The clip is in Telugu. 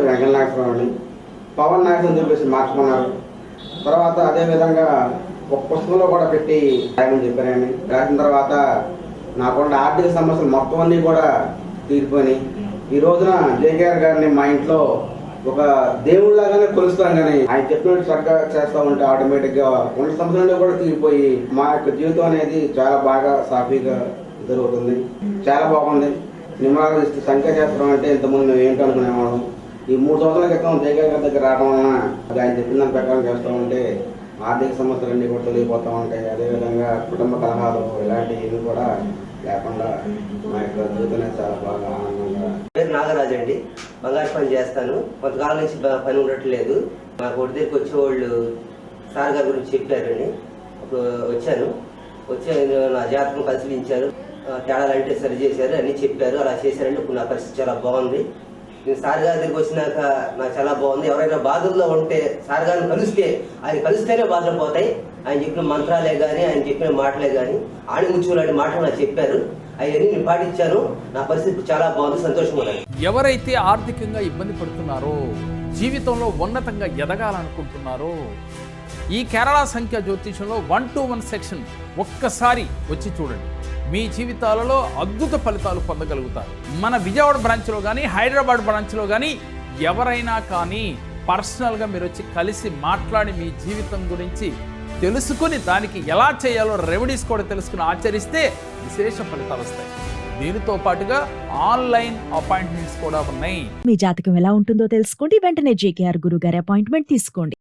వెంకటనాగరావు అని పవన్ నాయక్ అని చెప్పేసి మార్చుకున్నారు. తర్వాత అదేవిధంగా ఒక పుస్తకంలో కూడా పెట్టి రాయమని చెప్పారని రాసిన తర్వాత నాకున్న ఆర్థిక సమస్యలు మొత్తం అన్నీ కూడా తీరిపోయినాయి. ఈ రోజున జేకేఆర్ గారిని మా ఇంట్లో ఒక దేవుళ్ళలాగానే కొలుస్తాం, కానీ ఆయన చెప్పినట్టు చక్కగా చేస్తా ఉంటే ఆటోమేటిక్గా ఉన్న సమస్యలు కూడా తీరిపోయి మా యొక్క జీవితం అనేది చాలా బాగా సాఫీగా జరుగుతుంది. చాలా బాగుంది. నిమ్మలాగా సంఖ్య చేస్తాం అంటే ఇంతకుముందు మేము ఏంటో అనుకునేవాళ్ళం. ఈ 3 సంవత్సరాల క్రితం జేకేఆర్ గారి దగ్గర రావడం వలన ఆయన చెప్పిన దాని ప్రకారం చేస్తూ ఉంటే ఆర్థిక సమస్యలన్నీ కూడా తొలగిపోతూ ఉంటాయి. అదేవిధంగా కుటుంబ కలహాలు ఇలాంటివి కూడా లేకుండా మా యొక్క జీవితం చాలా బాగా ఆనందంగా. పేరు నాగరాజు అండి. బంగారు పని చేస్తాను. కొంతకాలం నుంచి పని ఉండట్లేదు. మా కొట్టి దగ్గరికి వచ్చేవాళ్ళు సార్ గారి గురించి చెప్పారండి. అప్పుడు వచ్చి నా జాతకం పరిశీలించారు. తేడాలు అంటే సరి చేశారు, అన్నీ చెప్పారు. అలా చేశారండి. ఇప్పుడు నా పరిస్థితి చాలా బాగుంది. నేను సార్ గారి దగ్గరికి వచ్చినాక నాకు చాలా బాగుంది. ఎవరైనా బాధల్లో ఉంటే సార్ గారిని కలిస్తేనే బాధలు పోతాయి. ఆయన చెప్పిన మంత్రాలే కానీ, ఆయన చెప్పిన మాటలే కానీ, ఆణిముత్యం లాంటి మాటలు నాకు చెప్పారు. అవన్నీ నేను పాటించాను. నా పరిస్థితి చాలా బాగుంది, సంతోషంగా ఉన్నది. ఎవరైతే ఆర్థికంగా ఇబ్బంది పడుతున్నారో, జీవితంలో ఉన్నతంగా ఎదగాలనుకుంటున్నారో, ఈ కేరళ సంఖ్య జ్యోతిషంలో 1-to-1 సెక్షన్ ఒక్కసారి వచ్చి చూడండి. మీ జీవితాలలో అద్భుత ఫలితాలు పొందగలుగుతారు. మన విజయవాడ బ్రాంచ్లో కానీ, హైదరాబాద్ బ్రాంచ్లో కానీ ఎవరైనా కానీ పర్సనల్గా మీరు వచ్చి కలిసి మాట్లాడి మీ జీవితం గురించి తెలుసుకుని దానికి ఎలా చేయాలో రెమెడీస్ కూడా తెలుసుకుని ఆచరిస్తే విశేష ఫలితాలు వస్తాయి. దీనితో పాటుగా ఆన్లైన్ అపాయింట్మెంట్స్ కూడా ఉన్నాయి. మీ జాతకం ఎలా ఉంటుందో తెలుసుకోండి. వెంటనే జేకేఆర్ గురుగారి అపాయింట్మెంట్ తీసుకోండి.